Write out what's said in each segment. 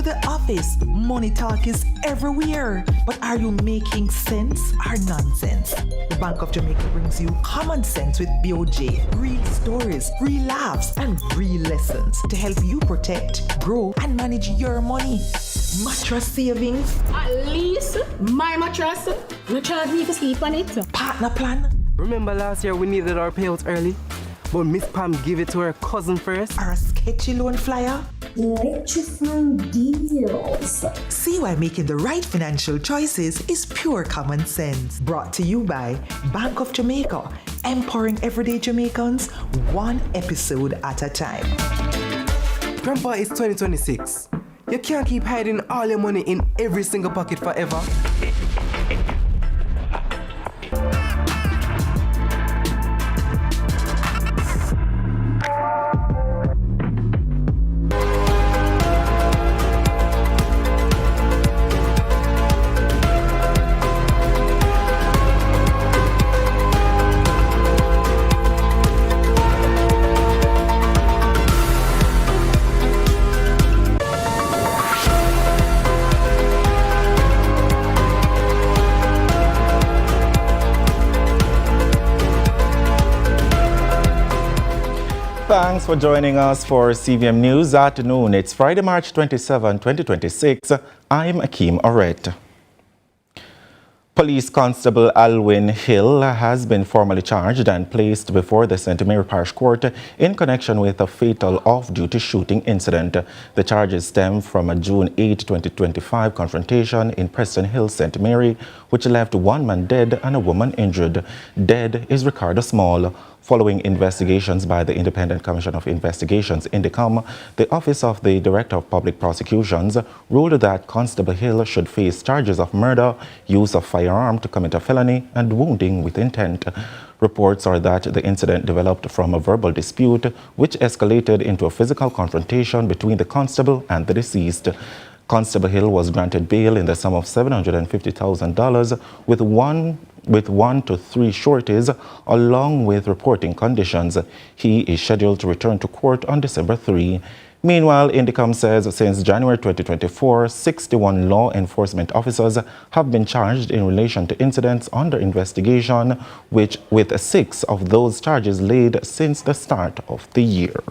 the office. Money talk is everywhere. But are you making sense or nonsense? The Bank of Jamaica brings you common sense with BOJ. Real stories, real laughs, and real lessons to help you protect, grow, and manage your money. Mattress savings. At least my mattress. You charge me to sleep on it. Partner plan. Remember last year we needed our payouts early? But Miss Pam gave it to her cousin first. Or a sketchy loan flyer. Electrifying deals. See why making the right financial choices is pure common sense. Brought to you by Bank of Jamaica, empowering everyday Jamaicans one episode at a time. Grandpa, it's 2026. You can't keep hiding all your money in every single pocket forever. Thanks for joining us for CVM News Afternoon. It's Friday, March 27, 2026. I'm Akeem Oret. Police Constable Alwyn Hill has been formally charged and placed before the St. Mary Parish Court in connection with a fatal off-duty shooting incident. The charges stem from a June 8, 2025 confrontation in Preston Hill, St. Mary, which left one man dead and a woman injured. Dead is Ricardo Small. Following investigations by the Independent Commission of Investigations, INDECOM, the Office of the Director of Public Prosecutions ruled that Constable Hill should face charges of murder, use of firearm to commit a felony, and wounding with intent. Reports are that the incident developed from a verbal dispute, which escalated into a physical confrontation between the constable and the deceased. Constable Hill was granted bail in the sum of $750,000 with one to three sureties, along with reporting conditions. He is scheduled to return to court on December 3. Meanwhile, Indicom says since January 2024, 61 law enforcement officers have been charged in relation to incidents under investigation, with 6 of those charges laid since the start of the year.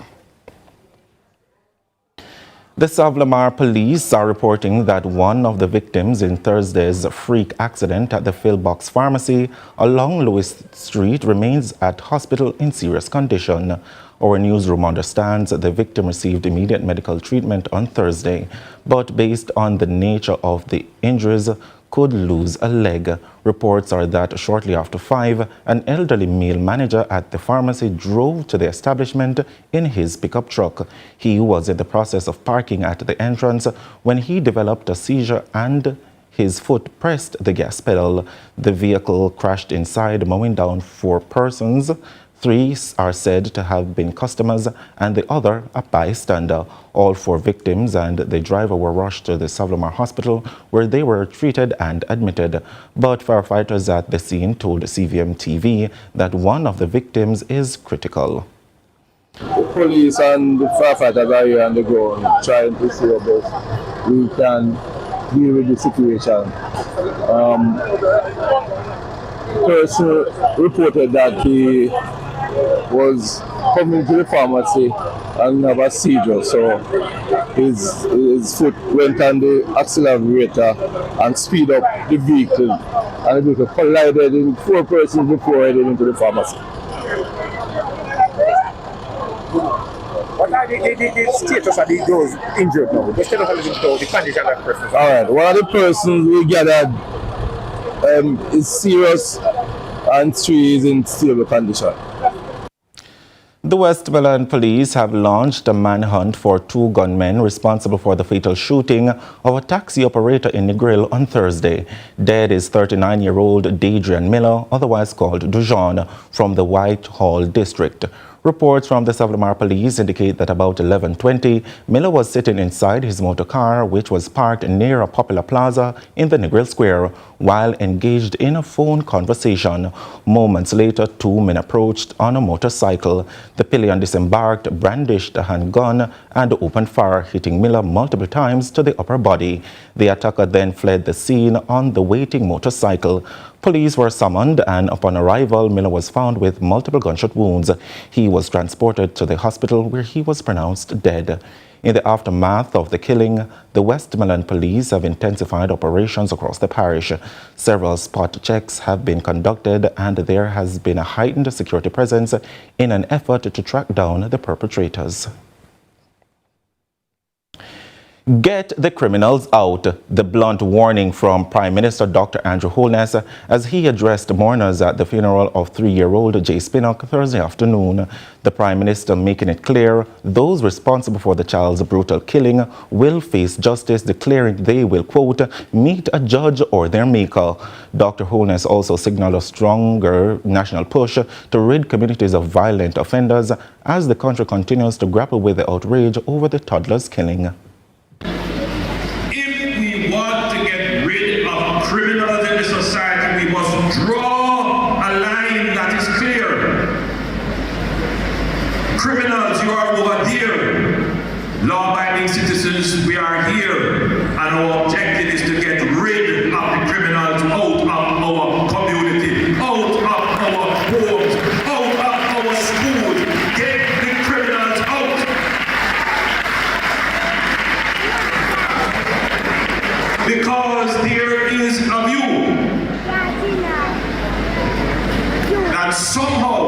The Savlamar police are reporting that one of the victims in Thursday's freak accident at the Philbox Pharmacy along Lewis Street remains at hospital in serious condition. Our newsroom understands the victim received immediate medical treatment on Thursday, but based on the nature of the injuries, could lose a leg. Reports are that shortly after 5, an elderly male manager at the pharmacy drove to the establishment in his pickup truck. He was in the process of parking at the entrance when he developed a seizure and his foot pressed the gas pedal. The vehicle crashed inside, mowing down 4 persons. 3 are said to have been customers and the other a bystander. All 4 victims and the driver were rushed to the Savlamar Hospital where they were treated and admitted. But firefighters at the scene told CVM TV that one of the victims is critical. The police and the firefighters are here on the ground trying to see about we can deal with the situation. Person reported that he was coming to the pharmacy and have a seizure, so his foot went on the accelerator and speed up the vehicle, and the vehicle collided in 4 persons before heading into the pharmacy. What are the status of those injured now? The status of the condition of the person? Alright, one of the persons we gathered is serious and 3 is in stable condition. The Westmoreland police have launched a manhunt for 2 gunmen responsible for the fatal shooting of a taxi operator in Negril on Thursday. Dead is 39-year-old Dadrian Miller, otherwise called Dujon, from the Whitehall district. Reports from the Savannah police indicate that about 11:20, Miller was sitting inside his motor car, which was parked near a popular plaza in the Negril Square, while engaged in a phone conversation. Moments later, two men approached on a motorcycle. The pillion disembarked, brandished a handgun, and opened fire, hitting Miller multiple times to the upper body. The attacker then fled the scene on the waiting motorcycle. Police were summoned, and upon arrival, Miller was found with multiple gunshot wounds. He was transported to the hospital where he was pronounced dead. In the aftermath of the killing, the Westmoreland police have intensified operations across the parish. Several spot checks have been conducted, and there has been a heightened security presence in an effort to track down the perpetrators. Get the criminals out, the blunt warning from Prime Minister Dr. Andrew Holness as he addressed mourners at the funeral of 3-year-old Jay Spinnock Thursday afternoon. The Prime Minister making it clear those responsible for the child's brutal killing will face justice, declaring they will, quote, meet a judge or their maker. Dr. Holness also signaled a stronger national push to rid communities of violent offenders as the country continues to grapple with the outrage over the toddler's killing. Criminals in the society, we must draw a line that is clear. Criminals, you are over there. Law-abiding citizens, we are here. And our objective is to get rid of the criminals out of our community, out of our homes, out of our schools. Get the criminals out. Because there is a view that somehow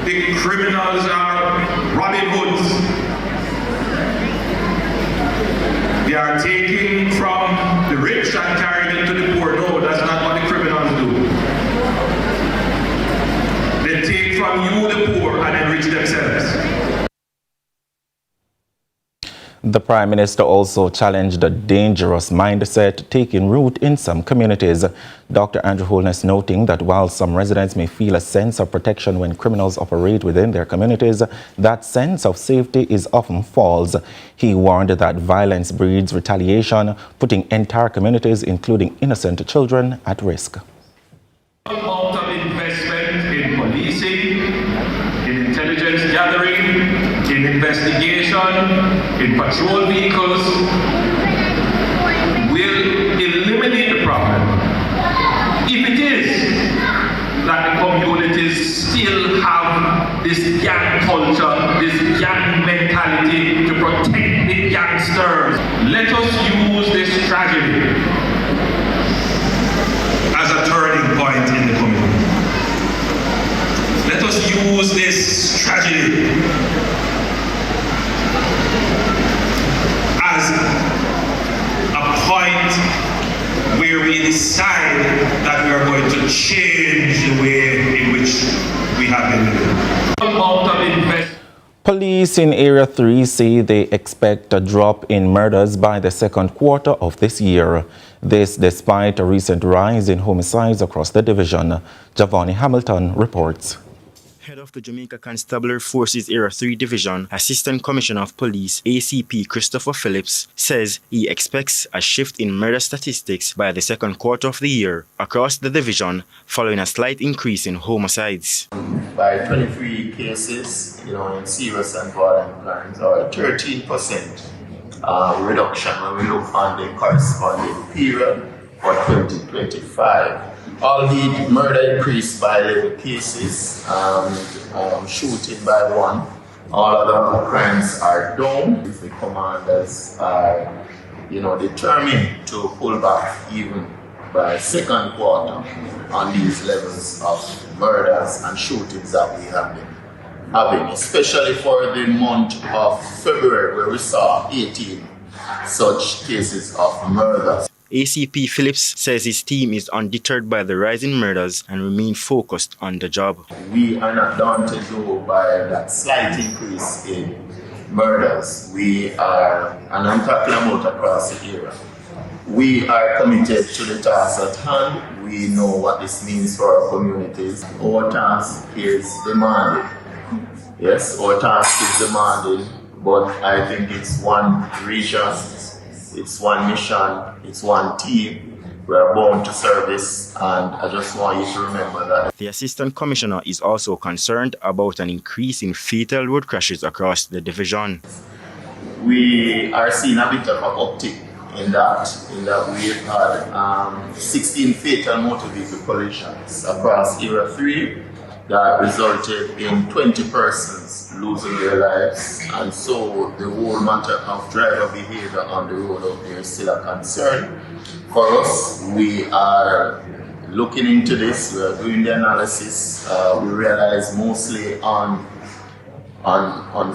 the criminals are Robin Hoods. They are taking from the rich and carrying it to the poor. No, that's not what the criminals do. They take from you, the poor, and enrich themselves. The Prime Minister also challenged a dangerous mindset taking root in some communities. Dr. Andrew Holness noting that while some residents may feel a sense of protection when criminals operate within their communities, that sense of safety is often false. He warned that violence breeds retaliation, putting entire communities, including innocent children, at risk. Amount of investment in policing, in intelligence gathering, in investigation, in patrol vehicles, will eliminate the problem. If it is that the communities still have this gang culture, this gang mentality to protect the gangsters, let us use this tragedy as a turning point in the community. Let us use this tragedy as a point where we decide that we are going to change the way in which we have been living. Police in Area 3 say they expect a drop in murders by the second quarter of this year. This despite a recent rise in homicides across the division. Giovanni Hamilton reports. Head of the Jamaica Constabulary Forces Area 3 Division, Assistant Commissioner of Police ACP Christopher Phillips, says he expects a shift in murder statistics by the second quarter of the year across the division, following a slight increase in homicides. By 23 cases, in serious and violent crimes, or a 13% reduction when we look on the corresponding period for 2025. Albeit murder increased by 11 cases, shooting by 1. All other crimes are down. The commanders are, determined to pull back even by second quarter on these levels of murders and shootings that we have been having, especially for the month of February, where we saw 18 such cases of murders. ACP Phillips says his team is undeterred by the rise in murders and remain focused on the job. We are not daunted though by that slight increase in murders. We are, and I'm talking about across the area, we are committed to the task at hand. We know what this means for our communities. Our task is demanding. Yes, our task is demanding, but I think it's one region, it's one mission, it's one team. We are bound to service, and I just want you to remember that. The Assistant Commissioner is also concerned about an increase in fatal road crashes across the division. We are seeing a bit of an uptick in that we've had 16 fatal motor vehicle collisions across Area 3 that resulted in 20 persons losing their lives, and so the whole matter of driver behavior on the road out there is still a concern. For us, we are looking into this, we are doing the analysis. We realize mostly on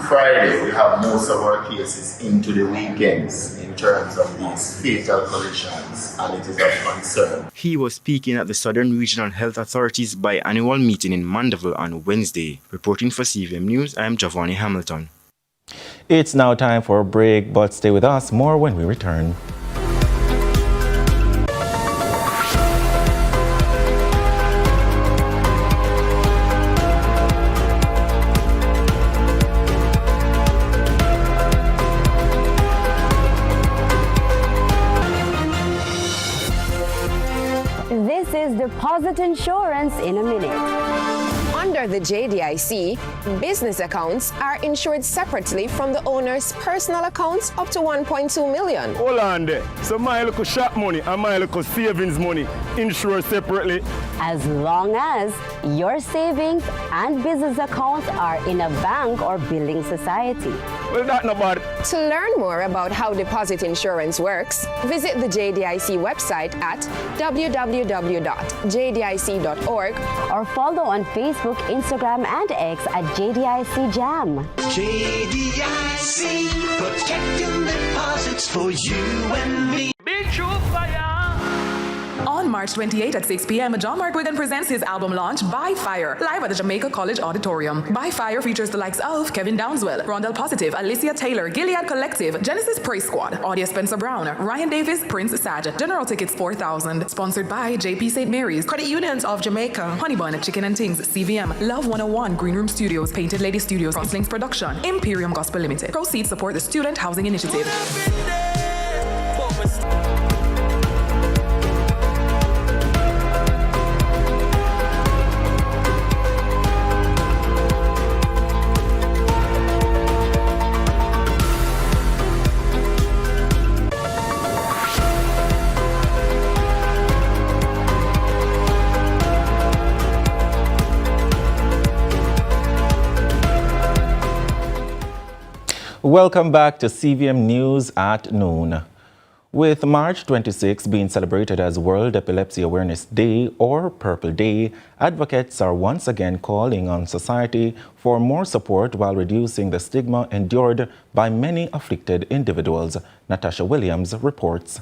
Friday we have most of our cases into the weekends in terms of these fatal collisions, and it is of concern. He was speaking at the Southern Regional Health Authority's biannual meeting in Mandeville on Wednesday. Reporting for CVM News, I am Giovanni Hamilton. It's now time for a break, but stay with us. More when we return. This is Deposit Insurance in a minute. Under the JDIC, business accounts are insured separately from the owner's personal accounts up to 1.2 million. Hold on there. So my little shop money and my little savings money insured separately? As long as your savings and business accounts are in a bank or building society. Well, that's not bad. To learn more about how deposit insurance works, visit the JDIC website at www.jdic.org or follow on Facebook, Instagram, and X at JDIC Jam. JDIC, protecting deposits for you and me. Big Show Fire! On March 28 at 6 p.m., John Mark Wigan presents his album launch, By Fire, live at the Jamaica College Auditorium. By Fire features the likes of Kevin Downswell, Rondell Positive, Alicia Taylor, Gilead Collective, Genesis Praise Squad, Audia Spencer Brown, Ryan Davis, Prince Saj. General tickets $4,000. Sponsored by JP St. Mary's, Credit Unions of Jamaica, Honeybun, Chicken and Things, CVM, Love 101, Green Room Studios, Painted Lady Studios, Crosslinks Production, Imperium Gospel Limited. Proceeds support the Student Housing Initiative. Welcome back to CVM News at noon. With March 26 being celebrated as World Epilepsy Awareness Day or Purple Day, advocates are once again calling on society for more support while reducing the stigma endured by many afflicted individuals. Natasha Williams reports.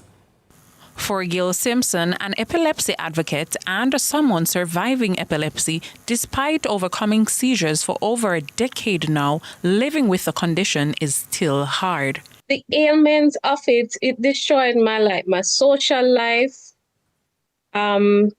For Gil Simpson, an epilepsy advocate and someone surviving epilepsy, despite overcoming seizures for over a decade now, living with the condition is still hard. The ailment of it destroyed my life, my social life. Your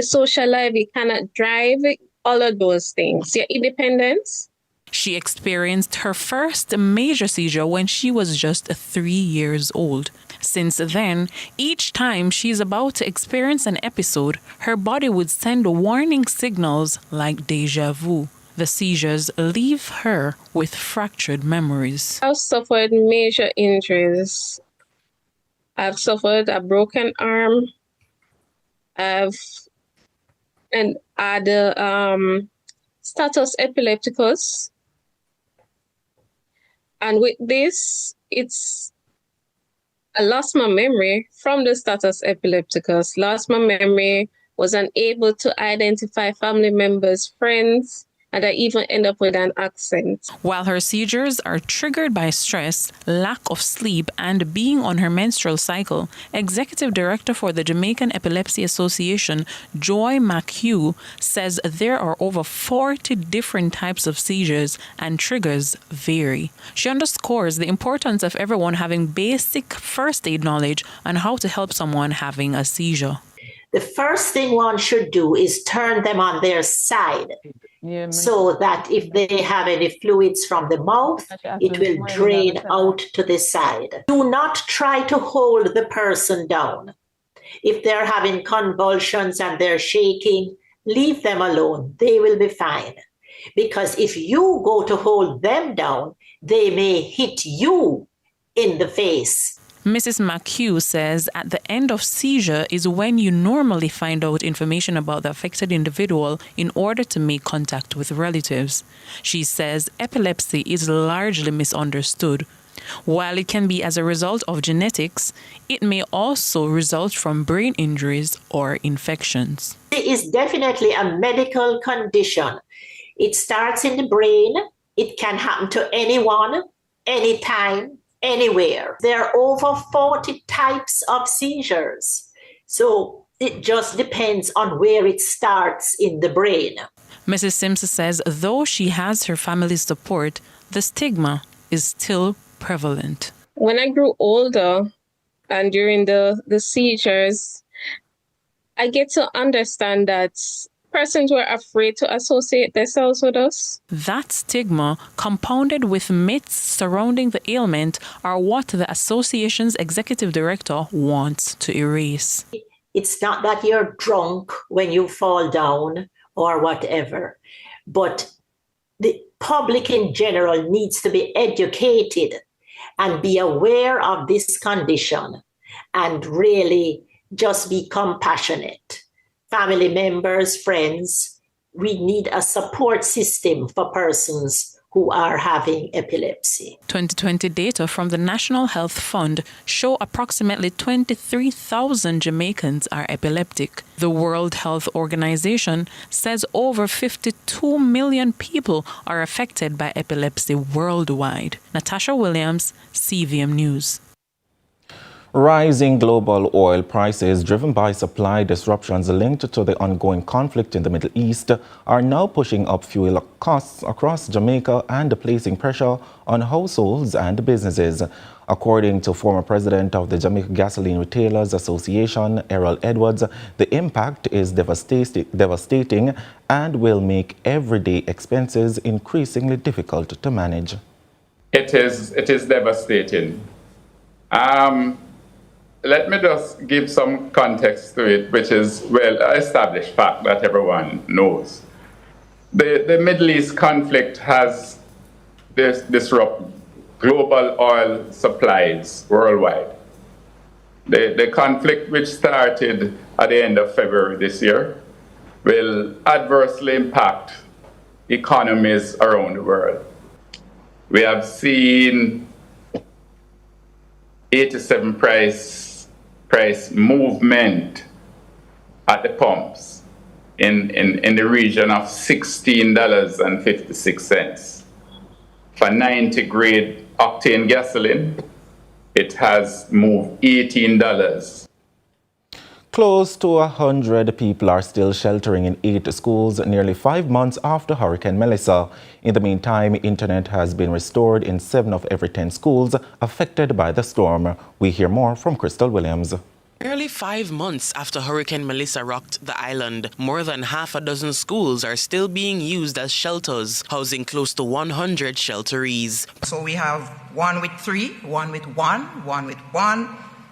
social life, you cannot drive, all of those things. Your independence. She experienced her first major seizure when she was just 3 years old. Since then, each time she's about to experience an episode, her body would send warning signals like deja vu. The seizures leave her with fractured memories. I've suffered major injuries. I've suffered a broken arm. I've had status epilepticus. And with this, I lost my memory from the status epilepticus, lost my memory, was unable to identify family members, friends, and I even end up with an accent. While her seizures are triggered by stress, lack of sleep, and being on her menstrual cycle, Executive Director for the Jamaican Epilepsy Association, Joy McHugh, says there are over 40 different types of seizures and triggers vary. She underscores the importance of everyone having basic first aid knowledge on how to help someone having a seizure. the first thing one should do is turn them on their side, so that if they have any fluids from the mouth, it will drain out to the side. Do not try to hold the person down. If they're having convulsions and they're shaking, leave them alone. They will be fine. Because if you go to hold them down, they may hit you in the face. Mrs. McHugh says at the end of seizure is when you normally find out information about the affected individual in order to make contact with relatives. She says epilepsy is largely misunderstood. While it can be as a result of genetics, it may also result from brain injuries or infections. It is definitely a medical condition. It starts in the brain. It can happen to anyone, anytime, anywhere. There are over 40 types of seizures. So it just depends on where it starts in the brain. Mrs. Simpson says though she has her family's support, the stigma is still prevalent. When I grew older and during the seizures, I get to understand that persons were afraid to associate themselves with us. That stigma, compounded with myths surrounding the ailment, are what the association's executive director wants to erase. It's not that you're drunk when you fall down or whatever, but the public in general needs to be educated and be aware of this condition and really just be compassionate. Family members, friends, we need a support system for persons who are having epilepsy. 2020 data from the National Health Fund show approximately 23,000 Jamaicans are epileptic. The World Health Organization says over 52 million people are affected by epilepsy worldwide. Natasha Williams, CVM News. Rising global oil prices driven by supply disruptions linked to the ongoing conflict in the Middle East are now pushing up fuel costs across Jamaica and placing pressure on households and businesses. According to former president of the Jamaica Gasoline Retailers Association, Errol Edwards, the impact is devastating and will make everyday expenses increasingly difficult to manage. It is devastating. Let me just give some context to it, which is well-established fact that everyone knows. The Middle East conflict has disrupted global oil supplies worldwide. The conflict, which started at the end of February this year, will adversely impact economies around the world. We have seen 87 price movement at the pumps in the region of $16.56. For 90 grade octane gasoline, it has moved $18. Close to 100 people are still sheltering in 8 schools nearly 5 months after Hurricane Melissa. In the meantime, internet has been restored in 7 of every 10 schools affected by the storm. We hear more from Crystal Williams. Nearly 5 months after Hurricane Melissa rocked the island, more than half a dozen schools are still being used as shelters, housing close to 100 shelterees. So we have one with 3, one with 1, one with 1,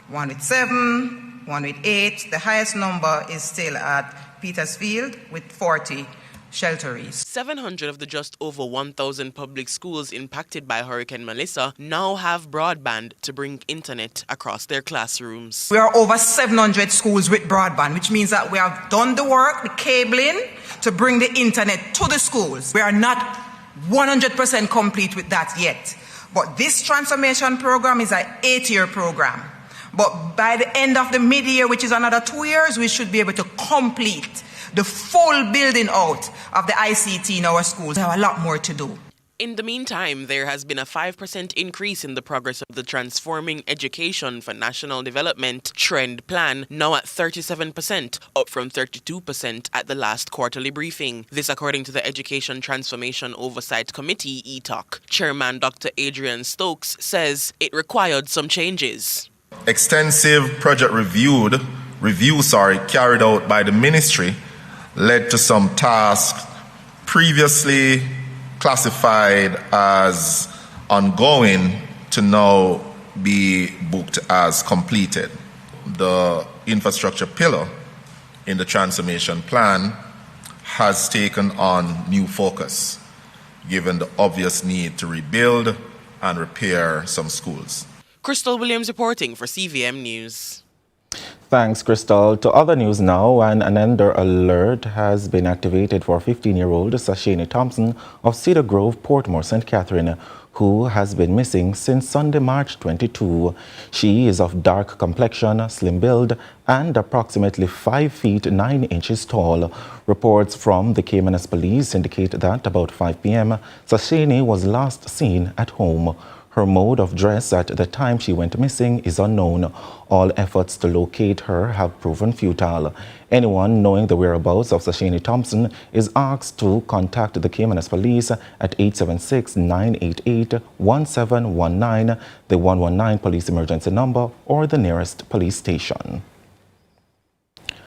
one with 7, one with 8. The highest number is still at Petersfield with 40 shelteries. 700 of the just over 1,000 public schools impacted by Hurricane Melissa now have broadband to bring internet across their classrooms. We are over 700 schools with broadband, which means that we have done the work, the cabling, to bring the internet to the schools. We are not 100% complete with that yet. But this transformation program is an 8-year program. But by the end of the mid-year, which is another 2 years, we should be able to complete the full building out of the ICT in our schools. We have a lot more to do. In the meantime, there has been a 5% increase in the progress of the Transforming Education for National Development Trend Plan, now at 37%, up from 32% at the last quarterly briefing. This according to the Education Transformation Oversight Committee, ETOC. Chairman Dr. Adrian Stokes says it required some changes. Extensive project reviewed review carried out by the ministry led to some tasks previously classified as ongoing to now be booked as completed. The infrastructure pillar in the transformation plan has taken on new focus, given the obvious need to rebuild and repair some schools. Crystal Williams reporting for CVM News. Thanks, Crystal. To other news now, an ender alert has been activated for 15-year-old Sashini Thompson of Cedar Grove, Portmore, St. Catherine, who has been missing since Sunday, March 22. She is of dark complexion, slim build, and approximately 5 feet 9 inches tall. Reports from the Caymanas police indicate that about 5 p.m., Sashini was last seen at home. Her mode of dress at the time she went missing is unknown. All efforts to locate her have proven futile. Anyone knowing the whereabouts of Sashini Thompson is asked to contact the Caymanas police at 876-988-1719, the 119 police emergency number, or the nearest police station.